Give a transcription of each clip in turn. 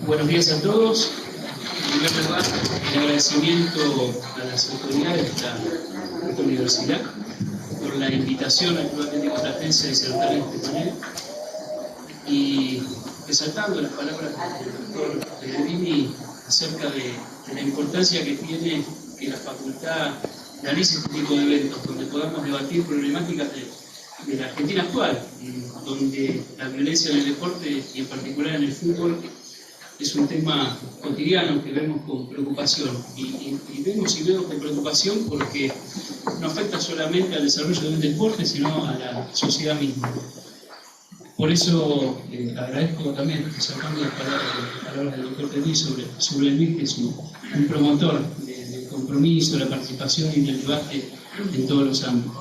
Buenos días a todos. En primer lugar, el agradecimiento a las autoridades de esta universidad por la invitación al Club Atlético Platense a disertar en este panel y resaltando las palabras del doctor Pellegrini acerca de la importancia que tiene que la facultad realice este tipo de eventos donde podamos debatir problemáticas de la Argentina actual, donde la violencia en el deporte y en particular en el fútbol es un tema cotidiano que vemos con preocupación y veo con preocupación porque no afecta solamente al desarrollo de un deporte sino a la sociedad misma. Por eso agradezco también, sacando las palabras del doctor Pellegrini sobre Luis, que es un promotor del compromiso, de la participación y del debate en todos los ámbitos.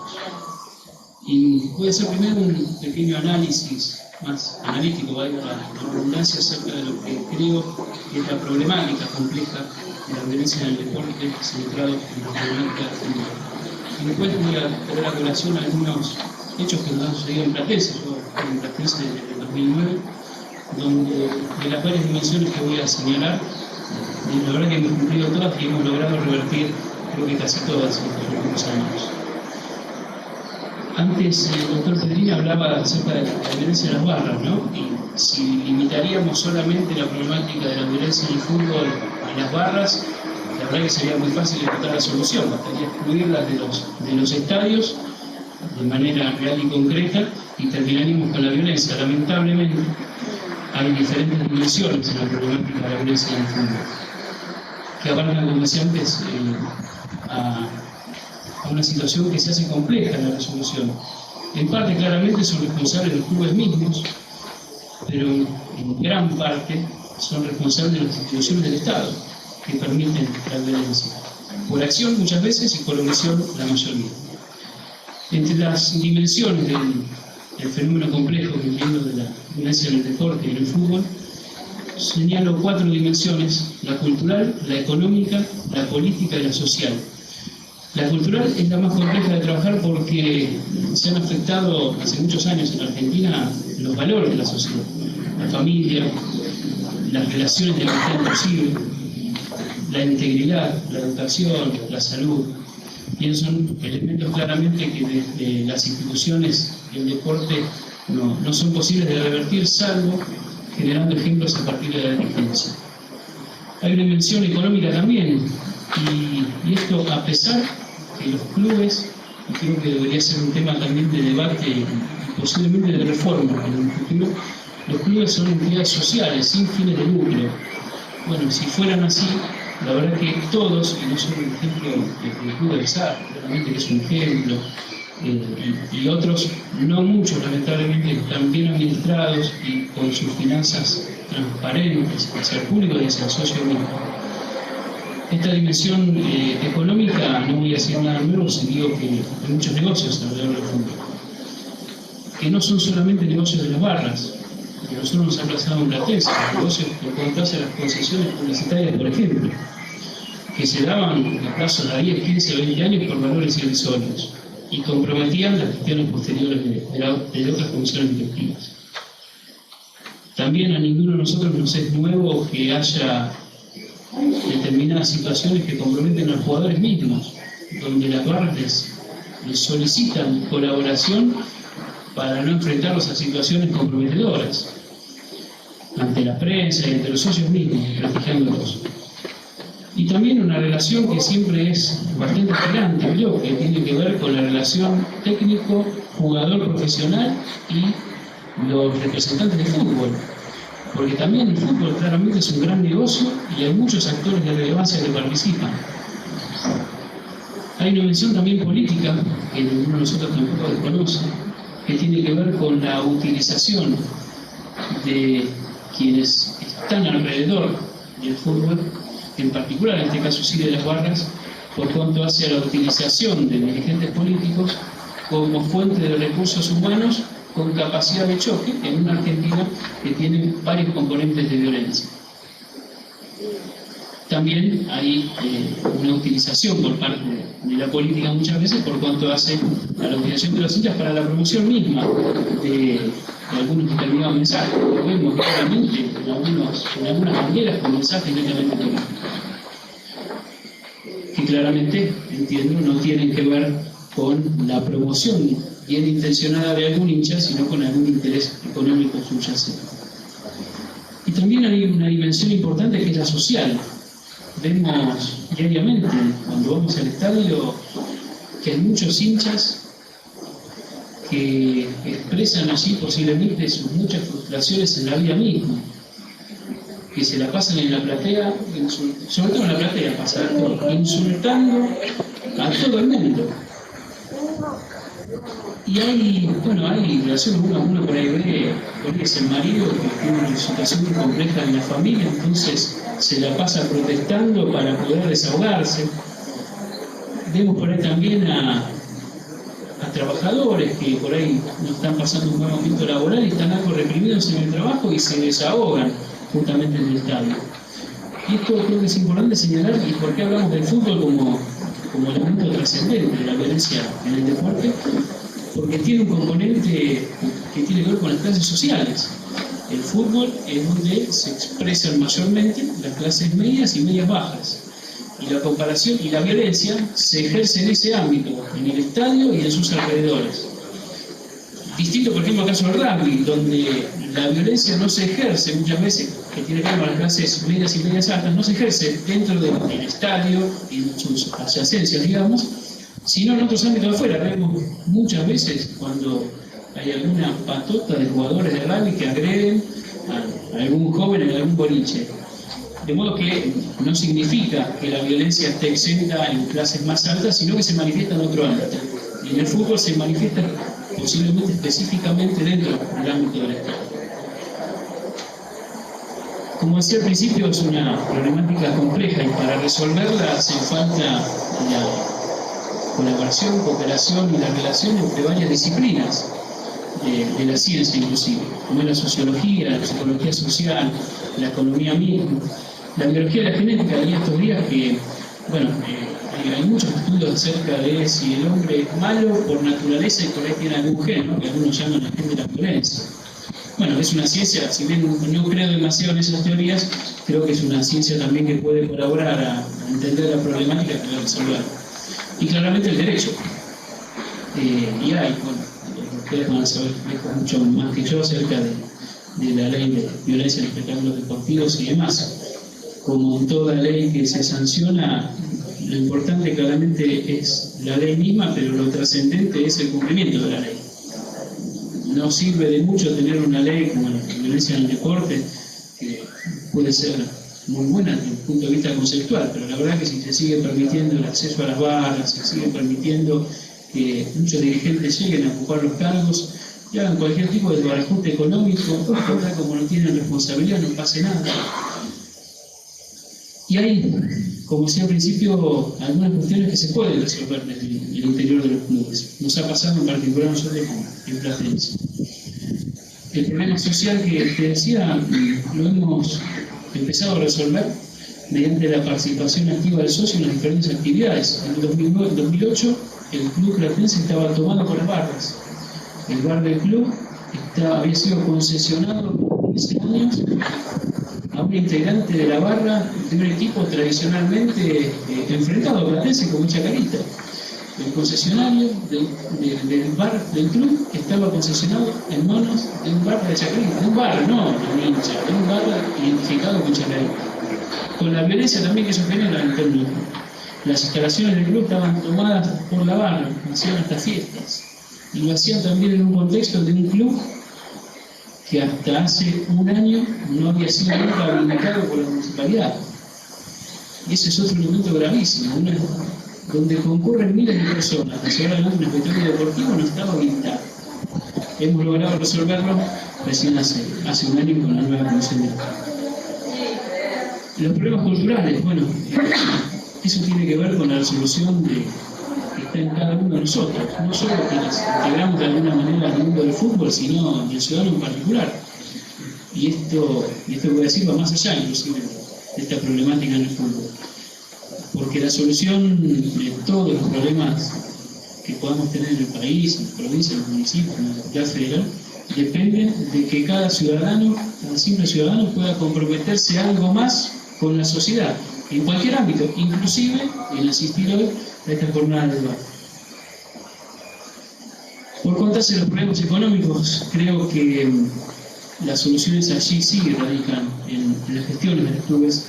Y voy a hacer primero un pequeño análisis más analítico, valga la redundancia, acerca de lo que creo que es la problemática compleja de la violencia en el deporte centrado en la problemática del fútbol. Y después voy a traer a colación algunos hechos que nos han sucedido en Platense. Yo en Platense desde el 2009, donde de las varias dimensiones que voy a señalar, la verdad que hemos cumplido todas y hemos logrado revertir creo que casi todas en los últimos años. Antes el doctor Pellegrini hablaba acerca de la violencia en las barras, ¿no? Y si limitaríamos solamente la problemática de la violencia en el fútbol a las barras, la verdad que sería muy fácil encontrar la solución, bastaría excluirlas de los estadios de manera real y concreta y terminaríamos con la violencia. Lamentablemente hay diferentes dimensiones en la problemática de la violencia en el fútbol, que abarcan, como decía antes, a una situación que se hace compleja en la resolución. En parte, claramente, son responsables los clubes mismos, pero en gran parte son responsables de las instituciones del Estado que permiten la violencia, por acción muchas veces y por omisión la mayoría. Entre las dimensiones del fenómeno complejo que entiendo de la violencia en el deporte y en el fútbol, señalo 4 dimensiones: la cultural, la económica, la política y la social. La cultural es la más compleja de trabajar porque se han afectado hace muchos años en Argentina los valores de la sociedad, la familia, las relaciones de la amistad posible, la integridad, la educación, la salud. Y esos son elementos claramente que desde las instituciones del deporte no son posibles de revertir, salvo generando ejemplos a partir de la dirigencia. Hay una dimensión económica también, y esto a pesar que los clubes, y creo que debería ser un tema también de debate y posiblemente de reforma en un futuro, los clubes son entidades sociales sin fines de lucro. Bueno, si fueran así, la verdad que todos, y no solo el ejemplo del Club del SAR, claramente que es un ejemplo, y otros, no muchos lamentablemente, están bien administrados y con sus finanzas transparentes hacia el público y hacia el socio mismo. Esta dimensión económica, no voy a decir nada nuevo si digo que hay muchos negocios alrededor del fútbol, que no son solamente negocios de las barras, que nosotros nos ha pasado en Platense, los negocios que contasen las concesiones publicitarias, por ejemplo, que se daban a plazos de 10, 15, 20 años por valores irrisorios y comprometían las gestiones posteriores de otras comisiones directivas. También a ninguno de nosotros nos es nuevo que haya determinadas situaciones que comprometen a los jugadores mismos, donde las barras les solicitan colaboración para no enfrentarlos a situaciones comprometedoras ante la prensa y ante los socios mismos, prestigiándolos. Y también una relación que siempre es bastante tirante, creo, que tiene que ver con la relación técnico-jugador profesional y los representantes de fútbol. Porque también el fútbol claramente es un gran negocio y hay muchos actores de relevancia que participan. Hay una mención también política, que ninguno de nosotros tampoco desconoce, que tiene que ver con la utilización de quienes están alrededor del fútbol, en particular en este caso sí de las barras, por cuanto hace a la utilización de dirigentes políticos como fuente de recursos humanos con capacidad de choque en una Argentina que tiene varios componentes de violencia. También hay una utilización por parte de la política muchas veces por cuanto hace a la utilización de los hinchas para la promoción misma de algunos determinados mensajes. Lo vemos claramente en algunas banderas con mensajes netamente políticos, que claramente, entiendo, no tienen que ver con la promoción bien intencionada de algún hincha, sino con algún interés económico subyacente. Y también hay una dimensión importante que es la social. Vemos diariamente, cuando vamos al estadio, que hay muchos hinchas que expresan allí posiblemente sus muchas frustraciones en la vida misma, que se la pasan en la platea, sobre todo en la platea, insultando a todo el mundo. Y hay relaciones, uno por ahí ve, es el marido que tiene una situación muy compleja en la familia, entonces se la pasa protestando para poder desahogarse. Vemos por ahí también a trabajadores que por ahí no están pasando un buen momento laboral y están algo reprimidos en el trabajo y se desahogan justamente en el estadio. Y esto creo que es importante señalar, y por qué hablamos del fútbol como elemento trascendente de la violencia en el deporte, porque tiene un componente que tiene que ver con las clases sociales. El fútbol es donde se expresan mayormente las clases medias y medias bajas. Y la comparación y la violencia se ejerce en ese ámbito, en el estadio y en sus alrededores. Distinto, por ejemplo, al caso del rugby, donde la violencia no se ejerce muchas veces, que tiene que ver con las clases medias y medias altas, no se ejerce dentro del estadio y en sus adyacencias, digamos, sino en otros ámbitos de afuera. Vemos muchas veces cuando hay alguna patota de jugadores de rugby que agreden a algún joven en algún boliche. De modo que no significa que la violencia esté exenta en clases más altas, sino que se manifiesta en otro ámbito. Y en el fútbol se manifiesta posiblemente específicamente dentro del ámbito del Estado. Como decía al principio, es una problemática compleja y para resolverla hace falta la colaboración, cooperación y la relación entre varias disciplinas de la ciencia inclusive, como es la sociología, la psicología social, la economía misma, la biología y la genética. Y estos días que, hay muchos estudios acerca de si el hombre es malo por naturaleza y por ahí tiene algún gen, ¿no? Que algunos llaman el gen de la violencia. Bueno, es una ciencia, si bien no creo demasiado en esas teorías, creo que es una ciencia también que puede colaborar a entender la problemática que va a resolver. Y claramente el derecho. Ustedes van a saber mucho más que yo acerca de la ley de violencia en espectáculos deportivos y demás. Como en toda ley que se sanciona, lo importante claramente es la ley misma, pero lo trascendente es el cumplimiento de la ley. No sirve de mucho tener una ley como la violencia en el deporte, que puede ser muy buena desde el punto de vista conceptual, pero la verdad que si se sigue permitiendo el acceso a las barras, se sigue permitiendo que muchos dirigentes lleguen a ocupar los cargos y hagan cualquier tipo de desbarajuste económico, como no tienen responsabilidad, no pase nada. Y hay, como decía al principio, algunas cuestiones que se pueden resolver desde el interior de los clubes. Nos ha pasado en particular a nosotros en Platense. El problema social que te decía lo hemos empezado a resolver mediante la participación activa del socio en las diferentes actividades. En el 2008 el club platense estaba tomado por las barras. El bar del club había sido concesionado por 15 años a un integrante de la barra de un equipo tradicionalmente enfrentado a Platense como Chacarita. El concesionario del bar del club estaba concesionado en manos de un bar de Chacarita, de un bar, no de un hincha, de un bar identificado con Chacarita. Con la violencia también que eso genera en el torneo. Las instalaciones del club estaban tomadas por la barra, hacían hasta fiestas. Y lo hacían también en un contexto de un club que hasta hace un año no había sido nunca habilitado por la municipalidad. Y ese es otro elemento gravísimo, donde concurren miles de personas a llevar adelante un espectáculo deportivo no estaba habilitado. Hemos logrado resolverlo recién hace un año con la nueva comisión de los problemas culturales. Eso tiene que ver con la resolución que está en cada uno de nosotros, no solo quienes integramos de alguna manera al mundo del fútbol, sino del ciudadano en particular. Y esto voy a decir va más allá inclusive de esta problemática en el fútbol. Porque la solución de todos los problemas que podamos tener en el país, en la provincia, en los municipios, en la comunidad federal, dependen de que cada ciudadano, cada simple ciudadano, pueda comprometerse algo más con la sociedad, en cualquier ámbito, inclusive en asistir hoy a esta jornada de debate. Por contarse los problemas económicos, creo que las soluciones allí sí radican en las gestiones de los clubes.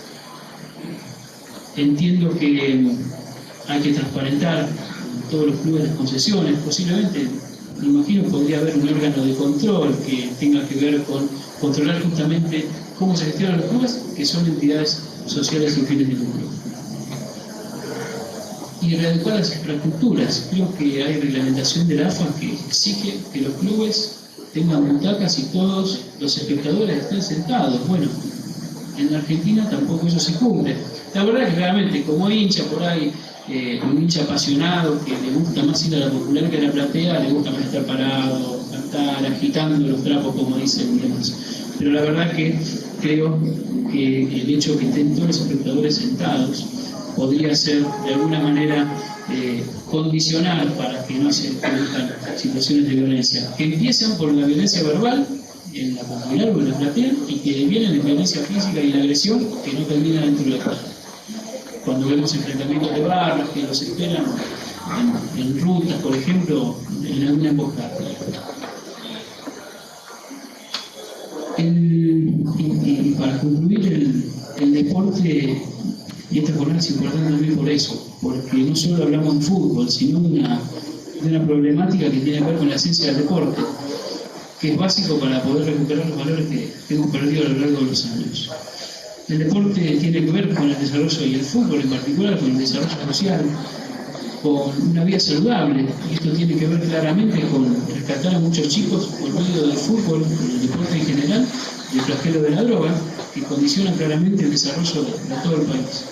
Entiendo que hay que transparentar en todos los clubes las concesiones, posiblemente, me imagino, podría haber un órgano de control que tenga que ver con controlar justamente cómo se gestionan los clubes, que son entidades sociales sin fines de lucro. Y readecuar las infraestructuras. Creo que hay reglamentación de la AFA que exige que los clubes tengan butacas y todos los espectadores estén sentados. Bueno, en Argentina tampoco eso se cumple. La verdad que claramente, como hincha por ahí, un hincha apasionado que le gusta más ir a la popular que a la platea, le gusta más estar parado, cantar, agitando los trapos, como dicen demás. Pero la verdad que creo que el hecho de que estén todos los espectadores sentados podría ser de alguna manera condicionar para que no se produzcan situaciones de violencia, que empiezan por la violencia verbal en la popular o en la platea y que vienen de violencia física y la agresión que no termina dentro de la platea. Cuando vemos enfrentamientos de barras que los esperan en rutas, por ejemplo, en alguna emboscada. Y para concluir, el deporte, y esta jornada es importante también por eso, porque no solo hablamos de fútbol, sino de una problemática que tiene que ver con la esencia del deporte, que es básico para poder recuperar los valores que hemos perdido a lo largo de los años. El deporte tiene que ver con el desarrollo, y el fútbol en particular, con el desarrollo social, con una vida saludable, y esto tiene que ver claramente con rescatar a muchos chicos por medio del fútbol, del deporte en general, del flagelo de la droga, que condiciona claramente el desarrollo de todo el país.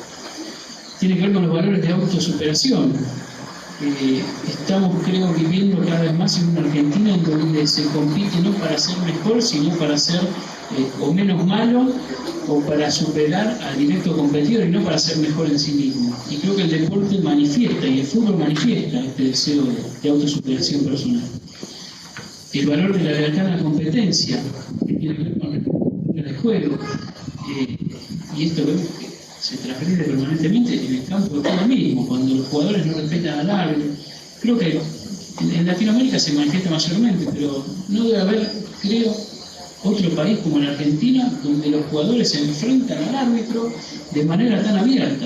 Tiene que ver con los valores de autosuperación. Estamos, creo, viviendo cada vez más en una Argentina en donde se compite no para ser mejor, sino para ser o menos malo, o para superar al directo competidor y no para ser mejor en sí mismo. Y creo que el deporte manifiesta, y el fútbol manifiesta este deseo de autosuperación personal. El valor de la lealtad a la competencia, que tiene que ver con el juego, y esto vemos que se transfiere permanentemente en el campo de todo mismo, cuando los jugadores no respetan al árbitro. Creo que en Latinoamérica se manifiesta mayormente, pero no debe haber, creo, otro país como en Argentina donde los jugadores se enfrentan al árbitro de manera tan abierta.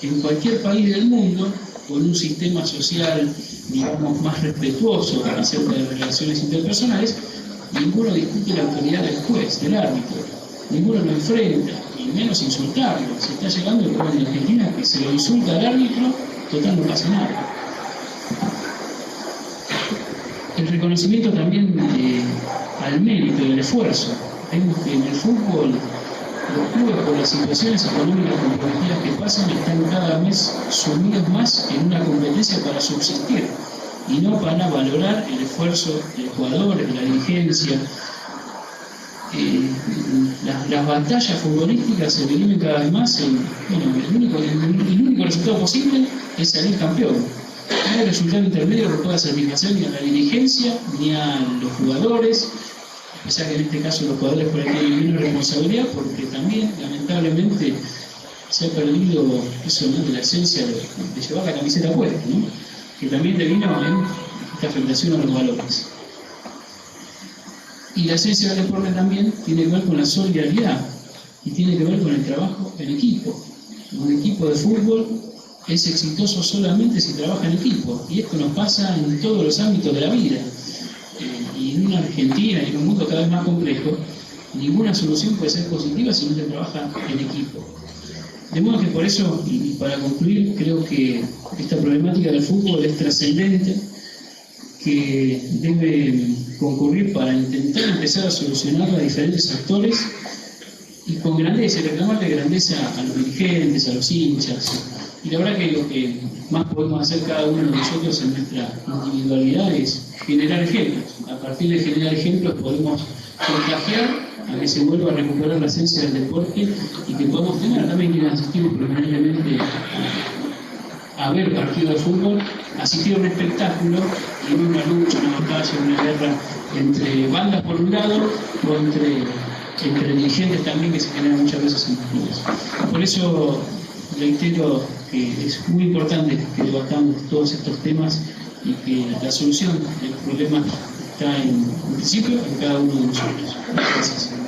En cualquier país del mundo, con un sistema social, digamos, más respetuoso acerca de relaciones interpersonales, ninguno discute la autoridad del juez, del árbitro. Ninguno lo enfrenta, y menos insultarlo. Se está llegando el problema en Argentina que se lo insulta al árbitro, total no pasa nada. El reconocimiento también al mérito y al esfuerzo. Vemos que en el fútbol los clubes, por las situaciones económicas competitivas que pasan, están cada vez sumidos más en una competencia para subsistir y no para valorar el esfuerzo de los jugadores, de la dirigencia. Las batallas futbolísticas se dirimen cada vez más en, el único resultado posible es salir campeón. No hay resultado intermedio que pueda satisfacer ni a la dirigencia ni a los jugadores, a pesar que en este caso los jugadores por aquí tienen menos responsabilidad, porque también lamentablemente se ha perdido eso, ¿no?, de la esencia de llevar la camiseta puesta, ¿no?, que también devino en esta afectación a los valores. Y la esencia del deporte también tiene que ver con la solidaridad y tiene que ver con el trabajo en equipo. Un equipo de fútbol es exitoso solamente si trabaja en equipo, y esto nos pasa en todos los ámbitos de la vida. Y en una Argentina y en un mundo cada vez más complejo, ninguna solución puede ser positiva si no se trabaja en equipo. De modo que por eso, y para concluir, creo que esta problemática del fútbol es trascendente, que debe concurrir para intentar empezar a solucionarla a diferentes actores y con grandeza, y reclamarle grandeza a los dirigentes, a los hinchas. Y la verdad que lo que más podemos hacer cada uno de nosotros en nuestra individualidad es generar ejemplos. A partir de generar ejemplos podemos contagiar a que se vuelva a recuperar la esencia del deporte y que podamos tener también quienes asistimos permanentemente a ver partidos de fútbol, asistir a un espectáculo y no una lucha, una batalla, una guerra entre bandas por un lado o entre dirigentes también, que se generan muchas veces en los clubes. Por eso reitero que es muy importante que debatamos todos estos temas y que la solución de los problemas está en principio en cada uno de nosotros. Gracias.